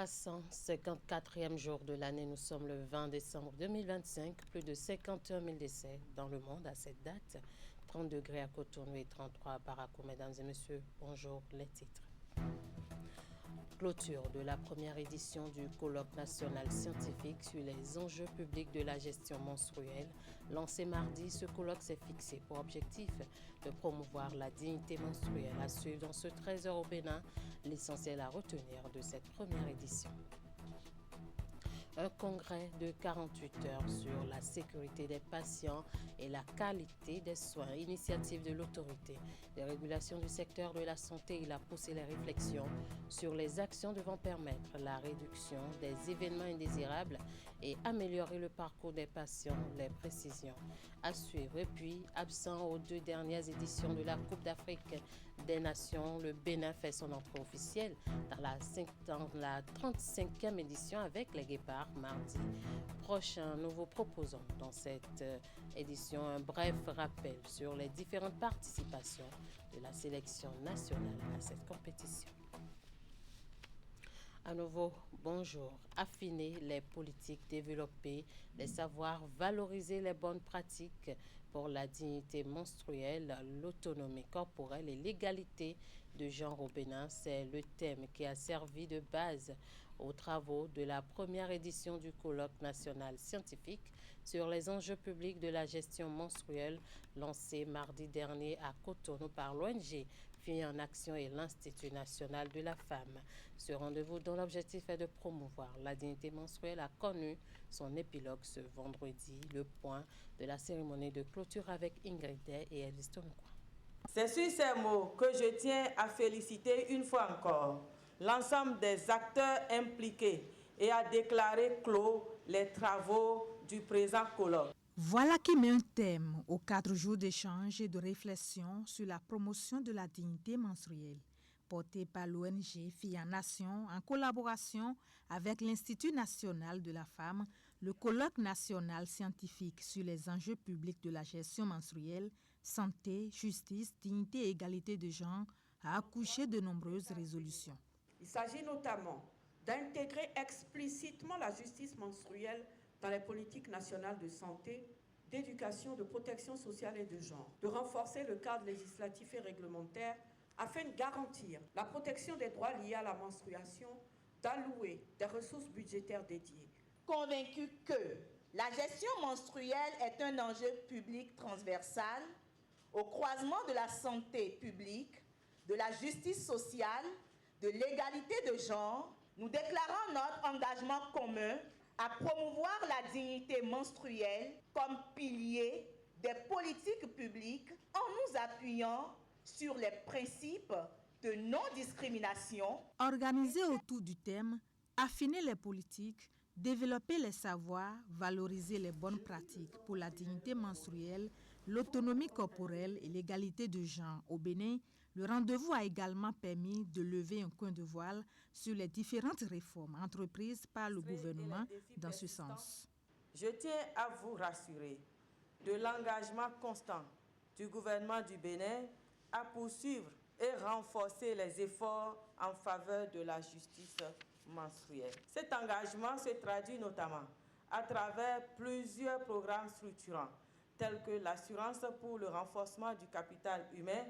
354e jour de l'année, nous sommes le 20 décembre 2025. Plus de 51 000 décès dans le monde à cette date. 30 degrés à Cotonou et 33 à Barako. Mesdames et messieurs, bonjour, les titres. Clôture de la première édition du colloque national scientifique sur les enjeux publics de la gestion menstruelle. Lancé mardi, ce colloque s'est fixé pour objectif de promouvoir la dignité menstruelle. À suivre dans ce 13h au Bénin, l'essentiel à retenir de cette première édition. Un congrès de 48 heures sur la sécurité des patients et la qualité des soins. Initiative de l'autorité de régulation du secteur de la santé. Il a poussé les réflexions sur les actions devant permettre la réduction des événements indésirables et améliorer le parcours des patients. Les précisions à suivre. Et puis, absent aux 2 dernières éditions de la Coupe d'Afrique des Nations, le Bénin fait son entrée officielle dans la 35e édition avec les Guépards mardi prochain. Nous vous proposons dans cette édition un bref rappel sur les différentes participations de la sélection nationale à cette compétition. À nouveau, bonjour. Affiner les politiques, développer les savoirs, valoriser les bonnes pratiques pour la dignité menstruelle, l'autonomie corporelle et l'égalité de genre au Bénin. C'est le thème qui a servi de base aux travaux de la première édition du colloque national scientifique sur les enjeux publics de la gestion menstruelle lancé mardi dernier à Cotonou par l'ONG Filles en Action et l'Institut national de la femme. Ce rendez-vous dont l'objectif est de promouvoir la dignité menstruelle a connu son épilogue ce vendredi, le point de la cérémonie de clôture avec Ingrid Day et Elvis Tonokwa. C'est sur ces mots que je tiens à féliciter une fois encore l'ensemble des acteurs impliqués et à déclarer clos les travaux du présent colloque. Voilà qui met un thème aux 4 jours d'échange et de réflexion sur la promotion de la dignité menstruelle, porté par l'ONG Filles en Action en collaboration avec l'Institut national de la femme. Le colloque national scientifique sur les enjeux publics de la gestion menstruelle, santé, justice, dignité et égalité de genre a accouché de nombreuses résolutions. Il s'agit notamment d'intégrer explicitement la justice menstruelle dans les politiques nationales de santé, d'éducation, de protection sociale et de genre, de renforcer le cadre législatif et réglementaire afin de garantir la protection des droits liés à la menstruation, d'allouer des ressources budgétaires dédiées. Convaincu que la gestion menstruelle est un enjeu public transversal au croisement de la santé publique, de la justice sociale, de l'égalité de genre, nous déclarons notre engagement commun à promouvoir la dignité menstruelle comme pilier des politiques publiques en nous appuyant sur les principes de non-discrimination. Organisé autour du thème « Affiner les politiques », développer les savoirs, valoriser les bonnes pratiques pour la dignité menstruelle, l'autonomie corporelle et l'égalité de genre au Bénin, le rendez-vous a également permis de lever un coin de voile sur les différentes réformes entreprises par le gouvernement dans ce sens. Je tiens à vous rassurer de l'engagement constant du gouvernement du Bénin à poursuivre et renforcer les efforts en faveur de la justice menstruelle. Cet engagement se traduit notamment à travers plusieurs programmes structurants, tels que l'assurance pour le renforcement du capital humain,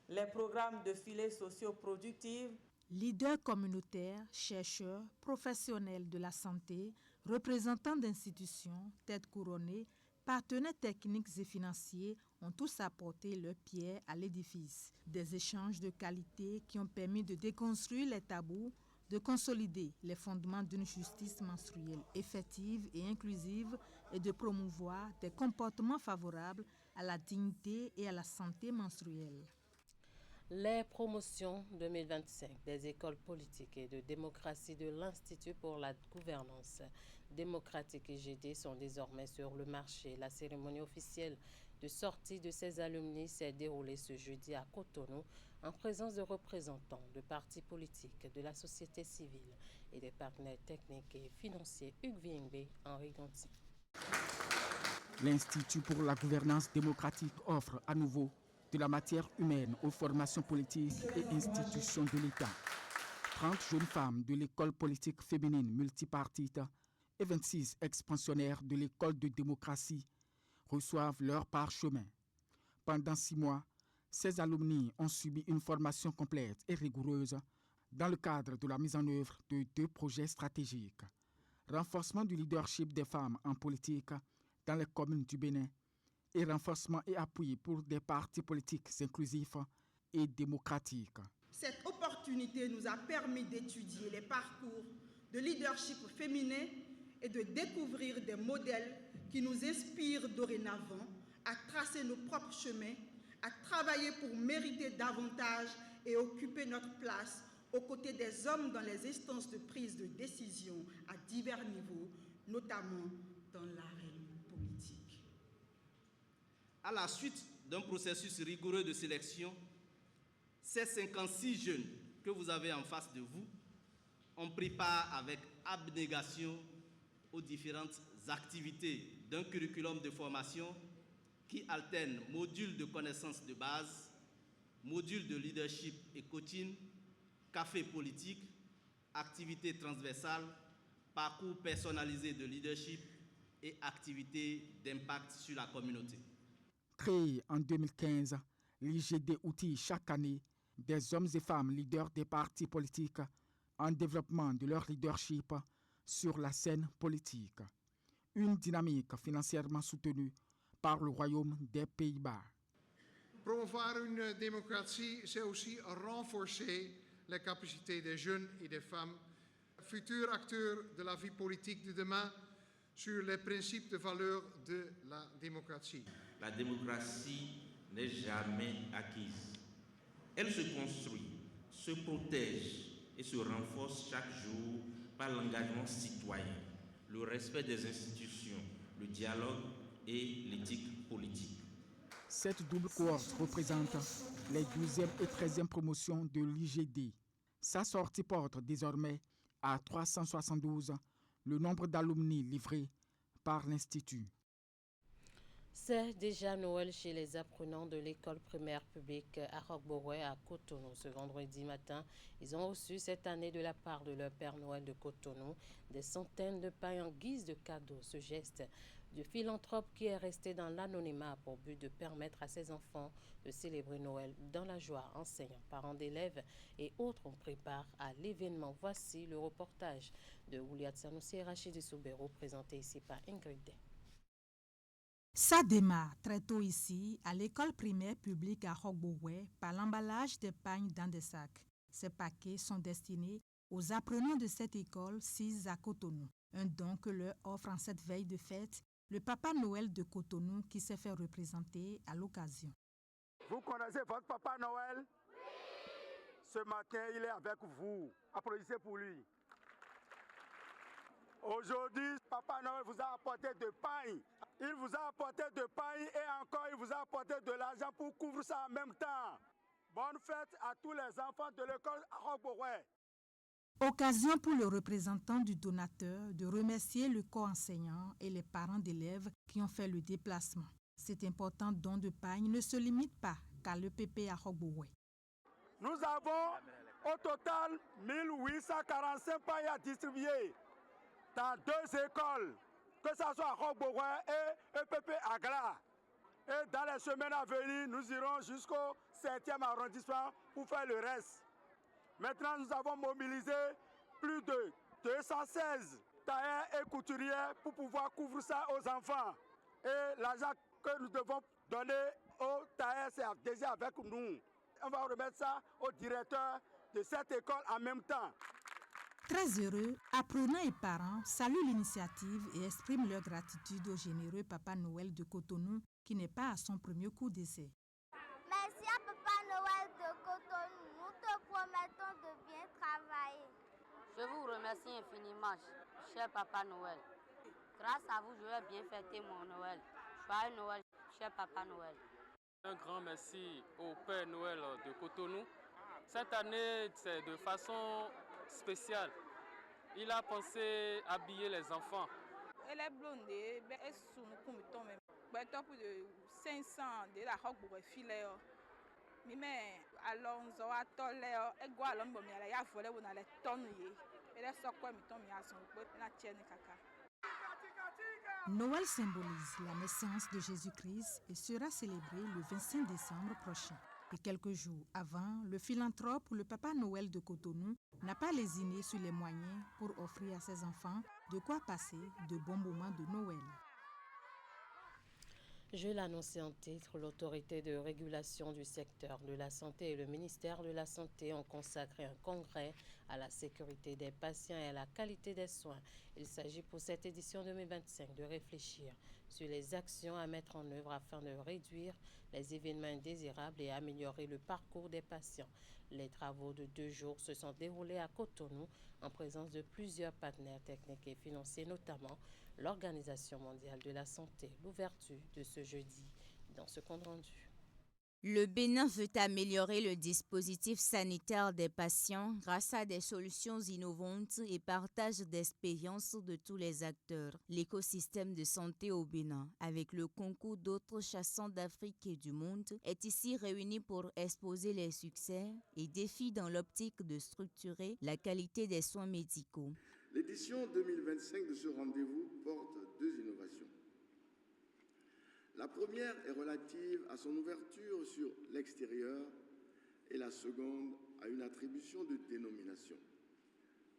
les programmes de filets sociaux productifs. Leaders communautaires, chercheurs, professionnels de la santé, représentants d'institutions, têtes couronnées, partenaires techniques et financiers ont tous apporté leur pierre à l'édifice. Des échanges de qualité qui ont permis de déconstruire les tabous, de consolider les fondements d'une justice menstruelle effective et inclusive et de promouvoir des comportements favorables à la dignité et à la santé menstruelle. Les promotions 2025 des écoles politiques et de démocratie de l'Institut pour la gouvernance démocratique IGD sont désormais sur le marché. La cérémonie officielle de sortie de ces alumni s'est déroulée ce jeudi à Cotonou en présence de représentants de partis politiques, de la société civile et des partenaires techniques et financiers Hugues Viengbe, Henri Gonti. L'Institut pour la gouvernance démocratique offre à nouveau de la matière humaine aux formations politiques et institutions de l'État. 30 jeunes femmes de l'école politique féminine multipartite et 26 ex-pensionnaires de l'école de démocratie reçoivent leur parchemin. Pendant 6 mois, ces alumni ont subi une formation complète et rigoureuse dans le cadre de la mise en œuvre de 2 projets stratégiques. Renforcement du leadership des femmes en politique dans les communes du Bénin et renforcement et appui pour des partis politiques inclusifs et démocratiques. Cette opportunité nous a permis d'étudier les parcours de leadership féminin et de découvrir des modèles qui nous inspirent dorénavant à tracer nos propres chemins, à travailler pour mériter davantage et occuper notre place aux côtés des hommes dans les instances de prise de décision à divers niveaux, notamment dans l'arène politique. À la suite d'un processus rigoureux de sélection, ces 56 jeunes que vous avez en face de vous ont pris part avec abnégation aux différentes activités d'un curriculum de formation qui alterne modules de connaissances de base, modules de leadership et coaching, café politique, activités transversales, parcours personnalisé de leadership et activités d'impact sur la communauté. Créé en 2015, l'IGD outille chaque année des hommes et femmes leaders des partis politiques en développement de leur leadership sur la scène politique. Une dynamique financièrement soutenue par le Royaume des Pays-Bas. Promouvoir une démocratie, c'est aussi renforcer les capacités des jeunes et des femmes, futurs acteurs de la vie politique de demain, sur les principes de valeur de la démocratie. La démocratie n'est jamais acquise. Elle se construit, se protège et se renforce chaque jour par l'engagement citoyen, le respect des institutions, le dialogue et l'éthique politique. Cette double cohorte représente les 12e et 13e promotions de l'IGD. Sa sortie porte désormais à 372 le nombre d'alumni livrés par l'Institut. C'est déjà Noël chez les apprenants de l'école primaire publique à Roqueborouet à Cotonou. Ce vendredi matin, ils ont reçu cette année de la part de leur Père Noël de Cotonou des centaines de pailles en guise de cadeaux. Ce geste du philanthrope qui est resté dans l'anonymat a pour but de permettre à ses enfants de célébrer Noël dans la joie. Enseignants, parents d'élèves et autres ont pris part à l'événement. Voici le reportage de Ouliat Sanoussi et Rachidi Soubero présenté ici par Ingrid Day. Ça démarre très tôt ici, à l'école primaire publique à Roqueborouet, par l'emballage des pagnes dans des sacs. Ces paquets sont destinés aux apprenants de cette école 6 à Cotonou. Un don que leur offre en cette veille de fête le Papa Noël de Cotonou qui s'est fait représenter à l'occasion. Vous connaissez votre Papa Noël? Oui. Ce matin, il est avec vous. Applaudissez pour lui. Aujourd'hui, Papa Noël vous a apporté de pain. Il vous a apporté de pain et encore il vous a apporté de l'argent pour couvrir ça en même temps. Bonne fête à tous les enfants de l'école à Roqueborouet. Occasion pour le représentant du donateur de remercier le corps enseignant et les parents d'élèves qui ont fait le déplacement. Cet important don de pain ne se limite pas qu'à l'EPP à Roqueborouet. Nous avons au total 1845 pailles à distribuer dans 2 écoles, que ce soit à Roqueborouet et EPP à Gla. Et dans les semaines à venir, nous irons jusqu'au 7e arrondissement pour faire le reste. Maintenant, nous avons mobilisé plus de 216 tailleurs et couturiers pour pouvoir couvrir ça aux enfants. Et l'argent que nous devons donner aux tailleurs, c'est déjà avec nous. On va remettre ça au directeur de cette école en même temps. Très heureux, apprenants et parents saluent l'initiative et expriment leur gratitude au généreux Papa Noël de Cotonou qui n'est pas à son premier coup d'essai. Merci à Papa Noël de Cotonou. Nous te promettons de bien travailler. Je vous remercie infiniment, cher Papa Noël. Grâce à vous, je vais bien fêter mon Noël. Joyeux Noël, cher Papa Noël. Un grand merci au Père Noël de Cotonou. Cette année, c'est de façon spéciale. Il a pensé habiller les enfants. Elle est blondée, elle est sous plus de 500 de la robe pour filer. Mais alors nous avons attendu et quoi alors bon mais ya volé on a les tonnes et les sokwa mi ton mi a son na tienne kaka. Noël symbolise la naissance de Jésus-Christ et sera célébré le 25 décembre prochain. Et quelques jours avant, le philanthrope, le Papa Noël de Cotonou, n'a pas lésiné sur les moyens pour offrir à ses enfants de quoi passer de bons moments de Noël. Je l'annonçais en titre, l'autorité de régulation du secteur de la santé et le ministère de la Santé ont consacré un congrès à la sécurité des patients et à la qualité des soins. Il s'agit pour cette édition 2025 de réfléchir sur les actions à mettre en œuvre afin de réduire les événements indésirables et améliorer le parcours des patients. Les travaux de 2 jours se sont déroulés à Cotonou en présence de plusieurs partenaires techniques et financiers, notamment l'Organisation mondiale de la santé. L'ouverture de ce jeudi dans ce compte rendu. Le Bénin veut améliorer le dispositif sanitaire des patients grâce à des solutions innovantes et partage d'expériences de tous les acteurs. L'écosystème de santé au Bénin, avec le concours d'autres chassants d'Afrique et du monde, est ici réuni pour exposer les succès et défis dans l'optique de structurer la qualité des soins médicaux. L'édition 2025 de ce rendez-vous porte 2 innovations. La première est relative à son ouverture sur l'extérieur et la seconde à une attribution de dénomination.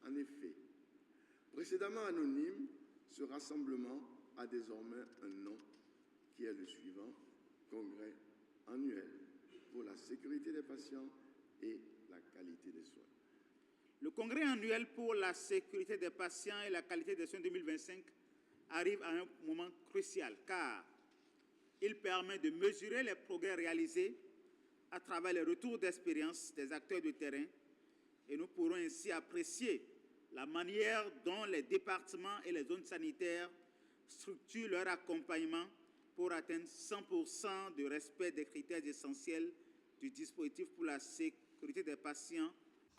En effet, précédemment anonyme, ce rassemblement a désormais un nom qui est le suivant: Congrès annuel pour la sécurité des patients et la qualité des soins. Le Congrès annuel pour la sécurité des patients et la qualité des soins 2025 arrive à un moment crucial car il permet de mesurer les progrès réalisés à travers les retours d'expérience des acteurs de terrain et nous pourrons ainsi apprécier la manière dont les départements et les zones sanitaires structurent leur accompagnement pour atteindre 100% de respect des critères essentiels du dispositif pour la sécurité des patients.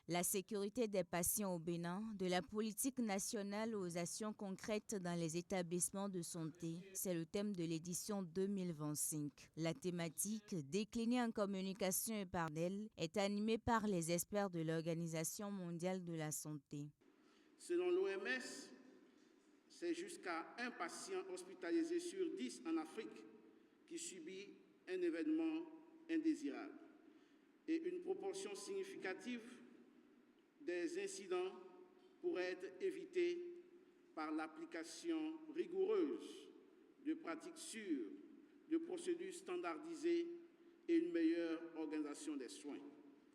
La sécurité des patients au Bénin, de la politique nationale aux actions concrètes dans les établissements de santé, c'est le thème de l'édition 2025. La thématique, déclinée en communication et par elle, est animée par les experts de l'Organisation mondiale de la santé. Selon l'OMS, c'est jusqu'à un patient hospitalisé sur 10 en Afrique qui subit un événement indésirable. Et une proportion significative des incidents pourraient être évités par l'application rigoureuse de pratiques sûres, de procédures standardisées et une meilleure organisation des soins.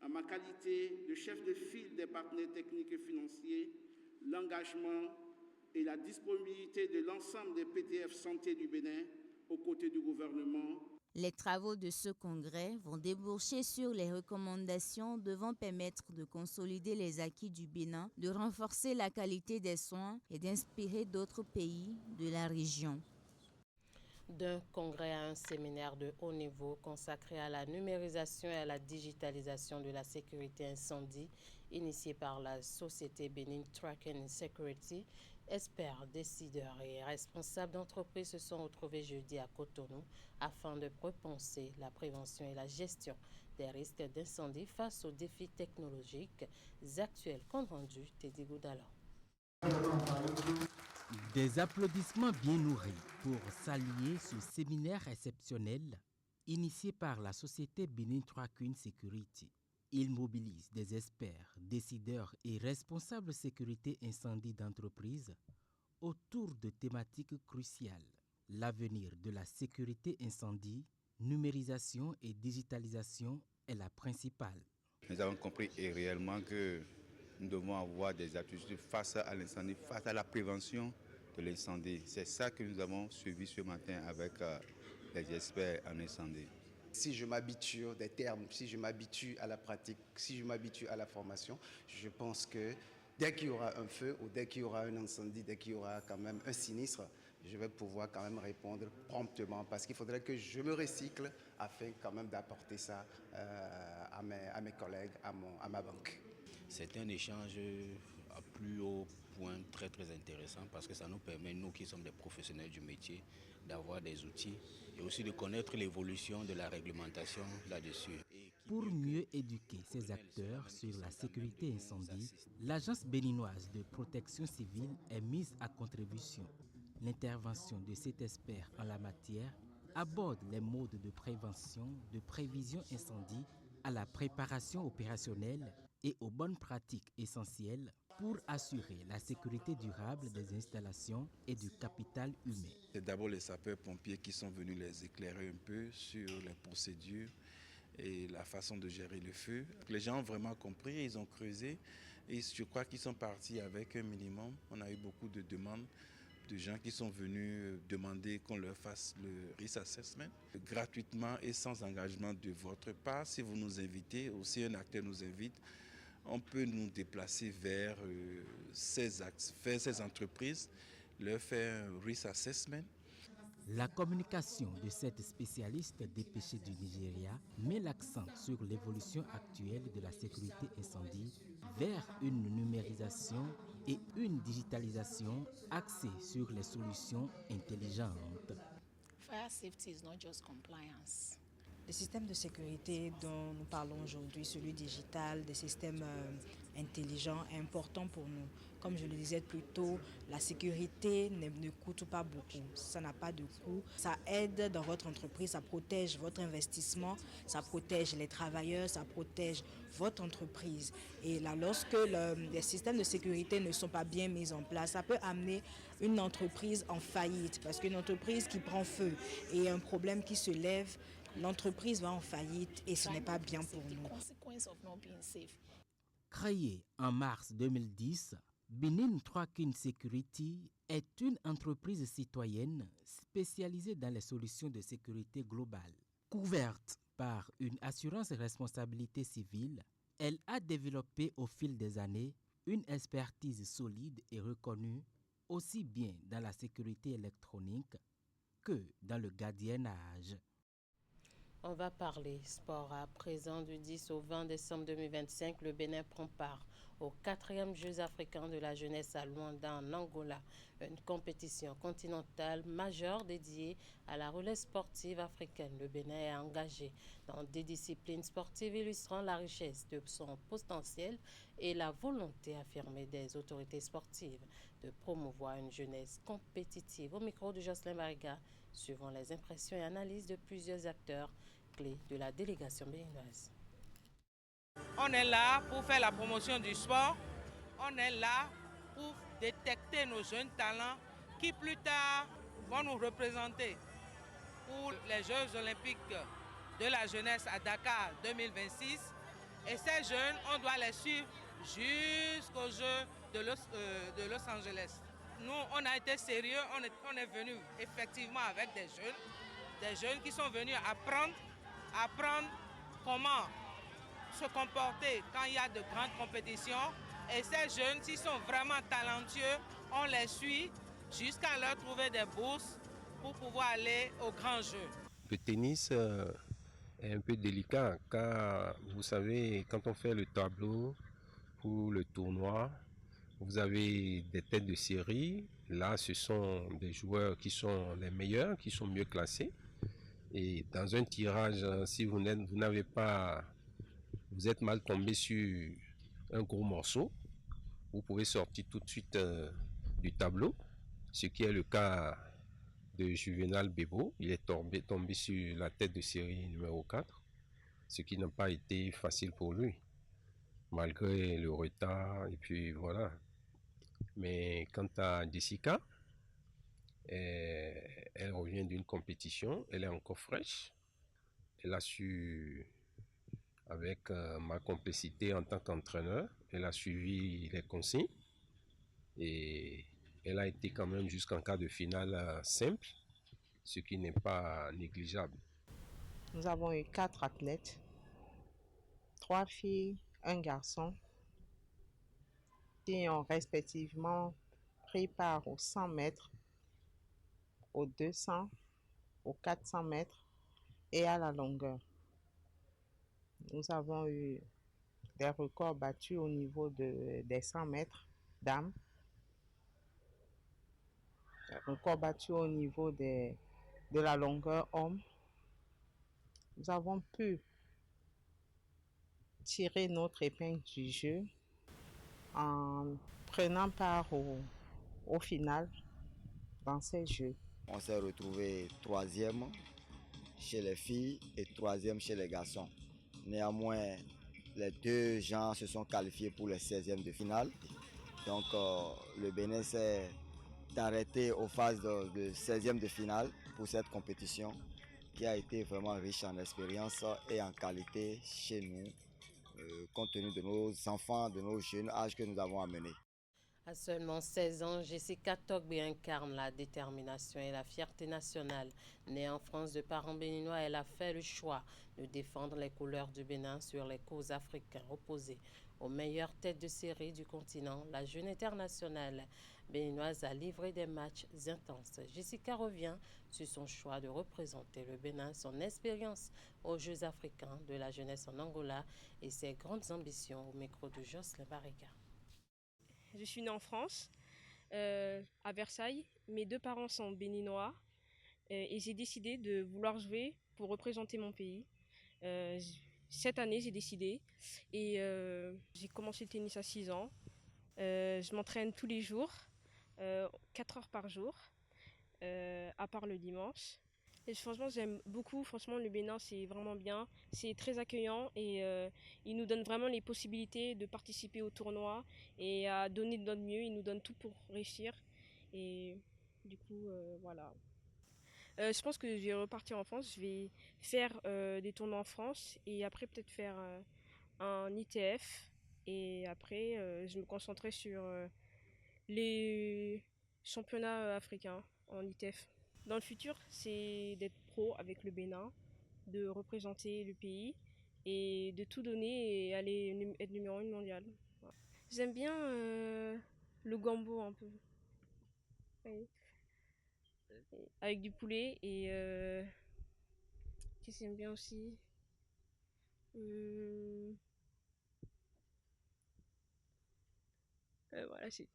En ma qualité de chef de file des partenaires techniques et financiers, l'engagement et la disponibilité de l'ensemble des PTF Santé du Bénin aux côtés du gouvernement. Les travaux de ce congrès vont déboucher sur les recommandations devant permettre de consolider les acquis du Bénin, de renforcer la qualité des soins et d'inspirer d'autres pays de la région. D'un congrès à un séminaire de haut niveau consacré à la numérisation et à la digitalisation de la sécurité incendie, initié par la société Benin Track and Security, experts, décideurs et responsables d'entreprises se sont retrouvés jeudi à Cotonou afin de repenser la prévention et la gestion des risques d'incendie face aux défis technologiques actuels. Compte rendu, Teddy Goudalo. Des applaudissements bien nourris pour saluer ce séminaire exceptionnel initié par la société Benin Track and Security. Il mobilise des experts, décideurs et responsables sécurité incendie d'entreprises autour de thématiques cruciales. L'avenir de la sécurité incendie, numérisation et digitalisation est la principale. Nous avons compris réellement que nous devons avoir des attitudes face à l'incendie, face à la prévention de l'incendie. C'est ça que nous avons suivi ce matin avec les experts en incendie. Si je m'habitue des termes, si je m'habitue à la pratique, si je m'habitue à la formation, je pense que dès qu'il y aura un feu ou dès qu'il y aura un incendie, dès qu'il y aura quand même un sinistre, je vais pouvoir quand même répondre promptement parce qu'il faudrait que je me recycle afin quand même d'apporter ça à mes collègues, à ma banque. C'est un échange à plus haut point très très intéressant parce que ça nous permet, nous qui sommes des professionnels du métier, d'avoir des outils et aussi de connaître l'évolution de la réglementation là-dessus. Pour mieux éduquer ces acteurs sur la sécurité incendie, l'Agence béninoise de protection civile est mise à contribution. L'intervention de cet expert en la matière aborde les modes de prévention, de prévision incendie, à la préparation opérationnelle et aux bonnes pratiques essentielles pour assurer la sécurité durable des installations et du capital humain. C'est d'abord les sapeurs-pompiers qui sont venus les éclairer un peu sur les procédures et la façon de gérer le feu. Les gens ont vraiment compris, ils ont creusé et je crois qu'ils sont partis avec un minimum. On a eu beaucoup de demandes de gens qui sont venus demander qu'on leur fasse le risk assessment gratuitement et sans engagement de votre part. Si vous nous invitez ou si un acteur nous invite, on peut nous déplacer vers ces entreprises, leur faire un risk assessment. La communication de cette spécialiste dépêchée du Nigeria met l'accent sur l'évolution actuelle de la sécurité incendie vers une numérisation et une digitalisation axée sur les solutions intelligentes. Fire safety is not just compliance. Le système de sécurité dont nous parlons aujourd'hui, celui digital, des systèmes intelligents, est important pour nous. Comme je le disais plus tôt, la sécurité ne coûte pas beaucoup. Ça n'a pas de coût. Ça aide dans votre entreprise, ça protège votre investissement, ça protège les travailleurs, ça protège votre entreprise. Et là, lorsque les systèmes de sécurité ne sont pas bien mis en place, ça peut amener une entreprise en faillite. Parce qu'une entreprise qui prend feu et un problème qui se lève, l'entreprise va en faillite et ce n'est pas bien pour nous. Créée en mars 2010, Benin Troakin Security est une entreprise citoyenne spécialisée dans les solutions de sécurité globale. Couverte par une assurance responsabilité civile, elle a développé au fil des années une expertise solide et reconnue aussi bien dans la sécurité électronique que dans le gardiennage. On va parler sport à présent. Du 10 au 20 décembre 2025, le Bénin prend part aux 4e Jeux africains de la jeunesse à Luanda en Angola, une compétition continentale majeure dédiée à la relève sportive africaine. Le Bénin est engagé dans des disciplines sportives illustrant la richesse de son potentiel et la volonté affirmée des autorités sportives de promouvoir une jeunesse compétitive. Au micro de Jocelyn Bariga, suivant les impressions et analyses de plusieurs acteurs clés de la délégation béninoise. On est là pour faire la promotion du sport. On est là pour détecter nos jeunes talents qui plus tard vont nous représenter pour les Jeux olympiques de la jeunesse à Dakar 2026. Et ces jeunes, on doit les suivre jusqu'aux Jeux de Los Angeles. Nous, on a été sérieux, on est venu effectivement avec des jeunes qui sont venus apprendre comment se comporter quand il y a de grandes compétitions. Et ces jeunes, s'ils sont vraiment talentueux, on les suit jusqu'à leur trouver des bourses pour pouvoir aller aux grands jeux. Le tennis est un peu délicat car vous savez, quand on fait le tableau pour le tournoi, vous avez des têtes de série. Là, ce sont des joueurs qui sont les meilleurs, qui sont mieux classés. Et dans un tirage, si vous êtes mal tombé sur un gros morceau, vous pouvez sortir tout de suite du tableau, ce qui est le cas de Juvenal Bebo. Il est tombé sur la tête de série numéro 4, ce qui n'a pas été facile pour lui, malgré le retard, et puis voilà. Mais quant à Jessica, elle revient d'une compétition, elle est encore fraîche. Elle a su, avec ma complicité en tant qu'entraîneur, elle a suivi les consignes et elle a été quand même jusqu'en quart de finale simple, ce qui n'est pas négligeable. Nous avons eu 4 athlètes, 3 filles, 1 garçon, qui ont respectivement pris part aux 100 mètres, aux 200, aux 400 mètres et à la longueur. Nous avons eu des records battus au niveau des 100 mètres dames record battu au niveau de la longueur homme. Nous avons pu tirer notre épingle du jeu en prenant part au final dans ces jeux. On s'est retrouvé 3e chez les filles et 3e chez les garçons. Néanmoins, les deux gens se sont qualifiés pour les 16e de finale. Donc le Bénin s'est arrêté aux phases de 16e de finale pour cette compétition qui a été vraiment riche en expérience et en qualité chez nous, compte tenu de nos enfants, de nos jeunes âges que nous avons amenés. À seulement 16 ans, Jessica Togbe incarne la détermination et la fierté nationale. Née en France de parents béninois, elle a fait le choix de défendre les couleurs du Bénin sur les causes africains opposés. Aux meilleures têtes de série du continent, la jeune internationale béninoise a livré des matchs intenses. Jessica revient sur son choix de représenter le Bénin, son expérience aux Jeux africains de la jeunesse en Angola et ses grandes ambitions au micro de Jocelyn Barriga. Je suis née en France, à Versailles. Mes deux parents sont béninois et j'ai décidé de vouloir jouer pour représenter mon pays. Cette année, j'ai décidé et j'ai commencé le tennis à 6 ans. Je m'entraîne tous les jours, 4 heures par jour, à part le dimanche. Et franchement, j'aime beaucoup. Franchement, le Bénin, c'est vraiment bien. C'est très accueillant et il nous donne vraiment les possibilités de participer au tournoi et à donner de notre mieux. Il nous donne tout pour réussir. Et du coup, voilà. Je pense que je vais repartir en France. Je vais faire des tournois en France et après peut-être faire un ITF. Et après, je me concentrerai sur les championnats africains en ITF. Dans le futur, c'est d'être pro avec le Bénin, de représenter le pays et de tout donner et aller être numéro 1 mondial. Voilà. J'aime bien le gambo un peu. Oui. Avec du poulet et qu'est-ce que j'aime bien aussi voilà, c'est...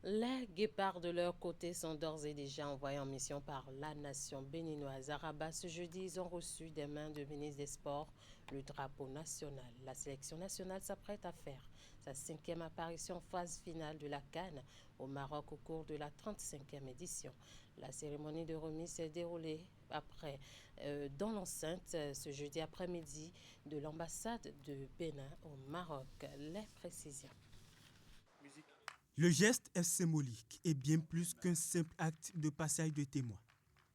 Les guépards de leur côté sont d'ores et déjà envoyés en mission par la nation béninoise. À Rabat, ce jeudi, ils ont reçu des mains de ministre des Sports le drapeau national. La sélection nationale s'apprête à faire sa 5e apparition en phase finale de la CAN au Maroc au cours de la 35e édition. La cérémonie de remise s'est déroulée dans l'enceinte ce jeudi après-midi de l'ambassade de Bénin au Maroc. Les précisions. Le geste est symbolique et bien plus qu'un simple acte de passage de témoin.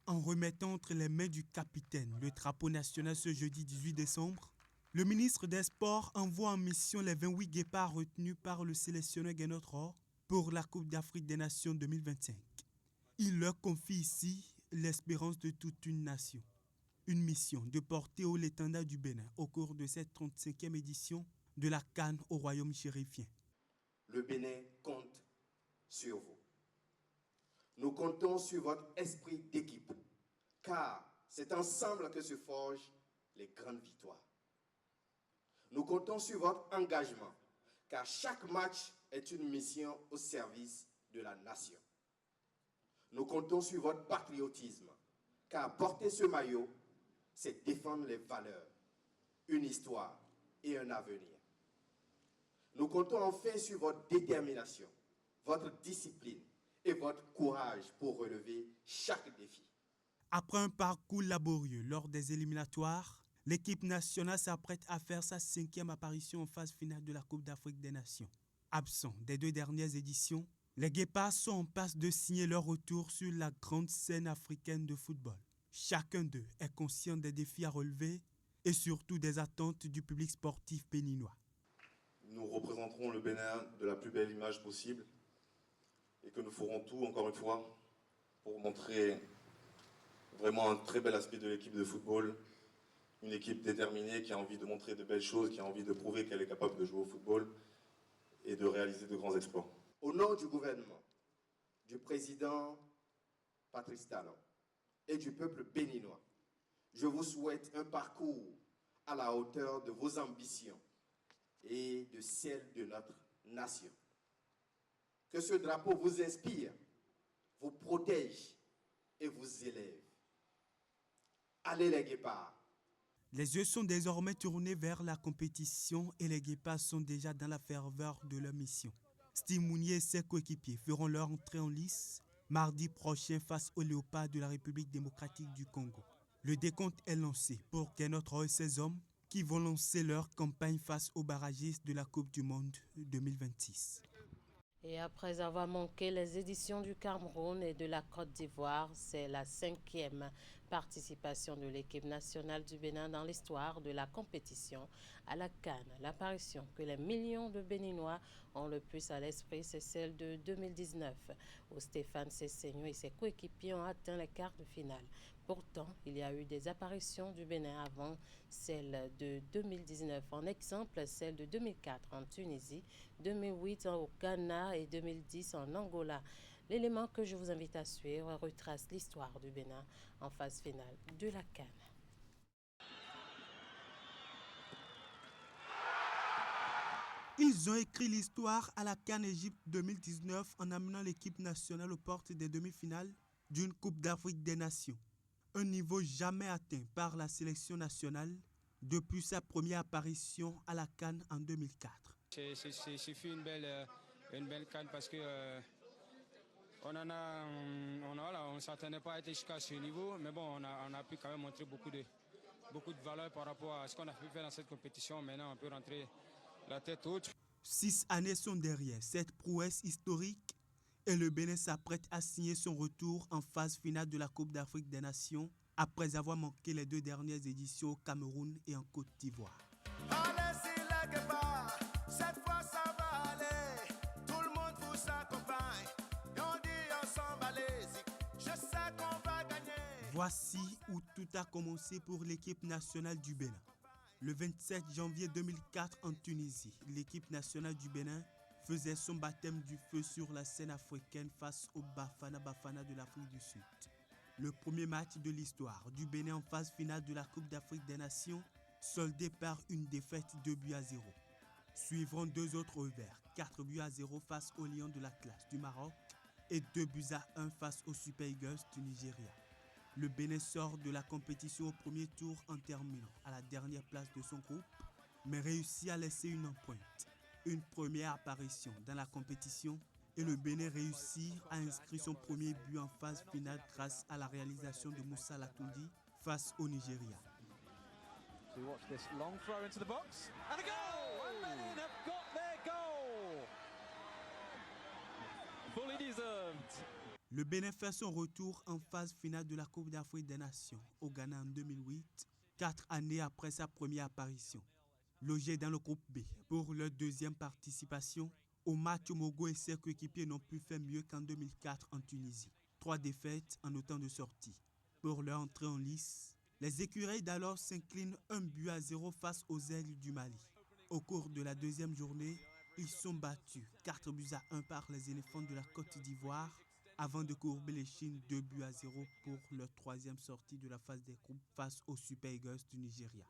En remettant entre les mains du capitaine le drapeau national ce jeudi 18 décembre, le ministre des Sports envoie en mission les 28 guépards retenus par le sélectionneur Guénot Rohr pour la Coupe d'Afrique des Nations 2025. Il leur confie ici l'espérance de toute une nation. Une mission de porter haut l'étendard du Bénin au cours de cette 35e édition de la CAN au royaume chérifien. Le Bénin compte sur vous. Nous comptons sur votre esprit d'équipe, car c'est ensemble que se forgent les grandes victoires. Nous comptons sur votre engagement, car chaque match est une mission au service de la nation. Nous comptons sur votre patriotisme, car porter ce maillot, c'est défendre les valeurs, une histoire et un avenir. Nous comptons enfin sur votre détermination, votre discipline et votre courage pour relever chaque défi. Après un parcours laborieux lors des éliminatoires, l'équipe nationale s'apprête à faire sa 5e apparition en phase finale de la Coupe d'Afrique des Nations. Absents des 2 dernières éditions, les Guépards sont en passe de signer leur retour sur la grande scène africaine de football. Chacun d'eux est conscient des défis à relever et surtout des attentes du public sportif béninois. Nous représenterons le Bénin de la plus belle image possible et que nous ferons tout, encore une fois, pour montrer vraiment un très bel aspect de l'équipe de football, une équipe déterminée qui a envie de montrer de belles choses, qui a envie de prouver qu'elle est capable de jouer au football et de réaliser de grands exploits. Au nom du gouvernement, du président Patrice Talon et du peuple béninois, je vous souhaite un parcours à la hauteur de vos ambitions et de celle de notre nation. que ce drapeau vous inspire, vous protège et vous élève. Allez les guépards! Les yeux sont désormais tournés vers la compétition et les guépards sont déjà dans la ferveur de leur mission. Steve Mounier et ses coéquipiers feront leur entrée en lice mardi prochain face aux léopards de la République démocratique du Congo. Le décompte est lancé pour Kenotro et ses hommes qui vont lancer leur campagne face aux barragistes de la Coupe du Monde 2026. Et après avoir manqué les éditions du Cameroun et de la Côte d'Ivoire, c'est la 5e participation de l'équipe nationale du Bénin dans l'histoire de la compétition à la CAN. L'apparition que les millions de Béninois ont le plus à l'esprit, c'est celle de 2019, où Stéphane Sessegnon et ses coéquipiers ont atteint les quarts de finale. Pourtant, il y a eu des apparitions du Bénin avant celle de 2019. En exemple, celle de 2004 en Tunisie, 2008 au Ghana et 2010 en Angola. L'élément que je vous invite à suivre retrace l'histoire du Bénin en phase finale de la CAN. Ils ont écrit l'histoire à la CAN Égypte 2019 en amenant l'équipe nationale aux portes des demi-finales d'une Coupe d'Afrique des Nations. Un niveau jamais atteint par la sélection nationale depuis sa première apparition à la CAN en 2004. C'est fut une belle CAN parce que on ne s'attendait pas à être jusqu'à ce niveau, mais bon, on a pu quand même montrer beaucoup de valeur par rapport à ce qu'on a pu faire dans cette compétition. Maintenant, on peut rentrer la tête haute. 6 années sont derrière cette prouesse historique et le Bénin s'apprête à signer son retour en phase finale de la Coupe d'Afrique des Nations après avoir manqué les 2 dernières éditions au Cameroun et en Côte d'Ivoire. Cette fois ça va aller, tout le monde vous accompagne, et on dit ensemble allez-y, je sais qu'on va gagner. Voici où tout a commencé pour l'équipe nationale du Bénin. Le 27 janvier 2004 en Tunisie, l'équipe nationale du Bénin faisait son baptême du feu sur la scène africaine face au Bafana Bafana de l'Afrique du Sud. Le premier match de l'histoire du Bénin en phase finale de la Coupe d'Afrique des Nations, soldé par une défaite 2-0. Suivront 2 autres revers, 4-0 face aux Lions de l'Atlas du Maroc et 2-1 face aux Super Eagles du Nigeria. Le Bénin sort de la compétition au premier tour en terminant à la dernière place de son groupe, mais réussit à laisser une empreinte. Une première apparition dans la compétition et le Bénin réussit à inscrire son premier but en phase finale grâce à la réalisation de Moussa Latundi face au Nigeria. So watch this long throw into the box and a goal! And Benin have got their goal! Fully deserved. Le Bénin fait son retour en phase finale de la Coupe d'Afrique des Nations au Ghana en 2008, 4 années après sa première apparition. Logé dans le groupe B pour leur 2e participation, Omar Tchomogo et ses coéquipiers n'ont pu faire mieux qu'en 2004 en Tunisie. 3 défaites en autant de sorties. Pour leur entrée en lice, les écureuils d'alors s'inclinent 1-0 face aux Aigles du Mali. Au cours de la 2e journée, ils sont battus 4-1 par les éléphants de la Côte d'Ivoire avant de courber les chines 2-0 pour leur 3e sortie de la phase des groupes face aux Super Eagles du Nigeria.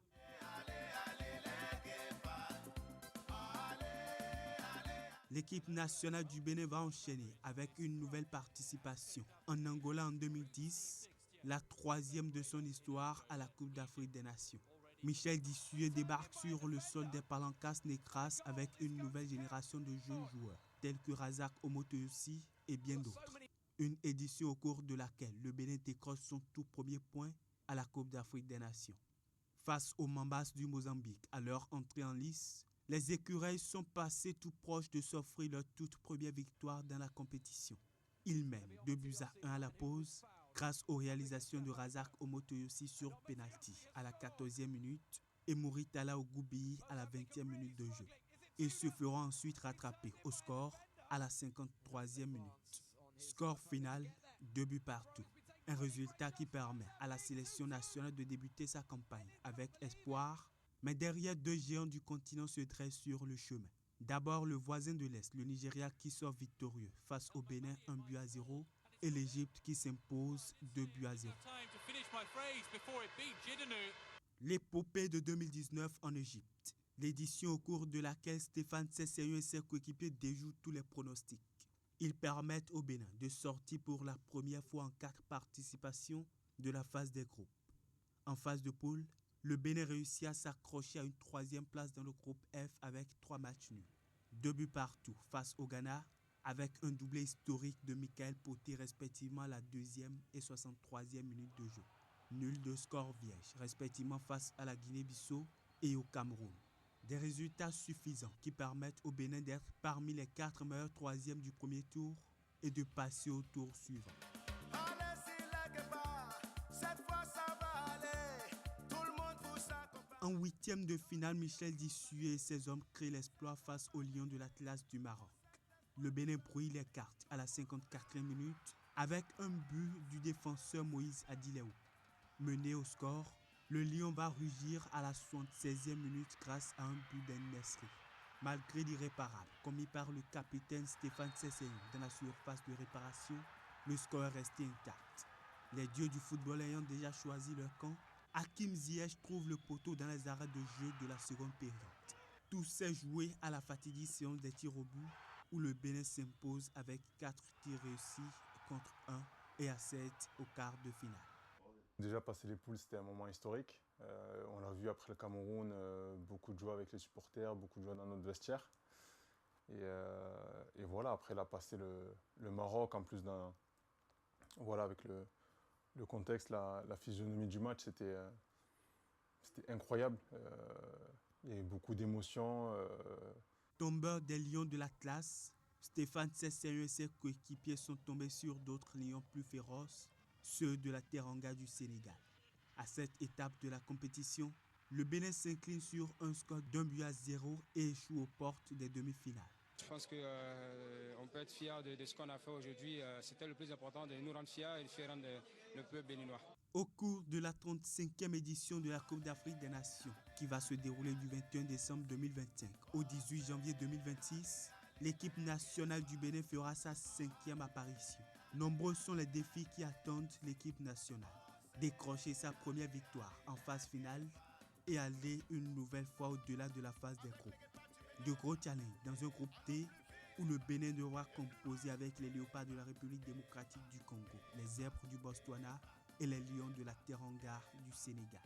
L'équipe nationale du Bénin va enchaîner avec une nouvelle participation en Angola en 2010, la 3e de son histoire à la Coupe d'Afrique des Nations. Michel Dissué débarque sur le sol des Palancas Negras avec une nouvelle génération de jeunes joueurs, tels que Razak Omotoyosi et bien d'autres. Une édition au cours de laquelle le Bénin décroche son tout premier point à la Coupe d'Afrique des Nations. Face aux Mambas du Mozambique à leur entrée en lice, les écureuils sont passés tout proches de s'offrir leur toute première victoire dans la compétition. Ils mènent 2-1 à la pause grâce aux réalisations de Razak Omotoyosi sur penalty à la 14e minute et Mouritala Ogoubi à la 20e minute de jeu. Ils se feront ensuite rattraper au score à la 53e minute. Score final, 2 buts partout. Un résultat qui permet à la sélection nationale de débuter sa campagne avec espoir, mais derrière 2 géants du continent se dressent sur le chemin. D'abord le voisin de l'Est, le Nigeria qui sort victorieux face au Bénin 1-0 et l'Égypte qui s'impose 2-0. L'épopée de 2019 en Égypte, l'édition au cours de laquelle Stéphane Sessegnon et ses coéquipiers déjouent tous les pronostics. Ils permettent au Bénin de sortir pour la première fois en 4 participations de la phase des groupes. En phase de poule, le Bénin réussit à s'accrocher à une 3e place dans le groupe F avec 3 matchs nuls. 2 buts partout face au Ghana, avec un doublé historique de Michael Poté respectivement à la 2e et 63e minute de jeu. Nul de score vierge respectivement face à la Guinée-Bissau et au Cameroun. Des résultats suffisants qui permettent au Bénin d'être parmi les 4 meilleurs 3e du premier tour et de passer au tour suivant. En 8e de finale, Michel Dissué et ses hommes créent l'exploit face aux Lions de l'Atlas du Maroc. Le Bénin brouille les cartes à la 54e minute avec un but du défenseur Moïse Adileou. Mené au score, le Lion va rugir à la 76e minute grâce à un but d'En-Nesyri. Malgré l'irréparable commis par le capitaine Stéphane Sessegnon dans la surface de réparation, le score est resté intact. Les dieux du football ayant déjà choisi leur camp, Hakim Ziyech trouve le poteau dans les arrêts de jeu de la seconde période. Tout s'est joué à la fatidique séance des tirs au but où le Bénin s'impose avec 4 tirs réussis contre 1 et à 7 au quart de finale. Déjà passer les poules, c'était un moment historique. On l'a vu après le Cameroun, beaucoup de joie avec les supporters, beaucoup de joie dans notre vestiaire. Et voilà, après là, passer le Maroc, en plus voilà, avec le contexte, la physionomie du match, c'était incroyable. Il y a eu beaucoup d'émotions. Tombeur des Lions de l'Atlas, Stéphane Sessegnon et ses coéquipiers sont tombés sur d'autres lions plus féroces, ceux de la Teranga du Sénégal. À cette étape de la compétition, le Bénin s'incline sur un score d'1-0 et échoue aux portes des demi-finales. Je pense qu'on peut être fier de ce qu'on a fait aujourd'hui. C'était le plus important, de nous rendre fiers et de faire rendre le peuple béninois. Au cours de la 35e édition de la Coupe d'Afrique des Nations, qui va se dérouler du 21 décembre 2025 au 18 janvier 2026, l'équipe nationale du Bénin fera sa 5e apparition. Nombreux sont les défis qui attendent l'équipe nationale. Décrocher sa première victoire en phase finale et aller une nouvelle fois au-delà de la phase des groupes. De gros challenges dans un groupe T où le Bénin devra composer avec les léopards de la République démocratique du Congo, les zèbres du Botswana et les lions de la Teranga du Sénégal.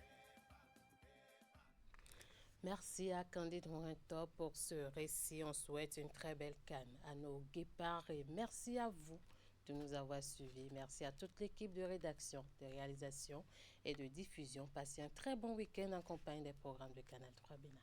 Merci à Candide Morinto pour ce récit. On souhaite une très belle CAN à nos guépards et merci à vous de nous avoir suivis. Merci à toute l'équipe de rédaction, de réalisation et de diffusion. Passez un très bon week-end en compagnie des programmes de Canal 3 Bénin.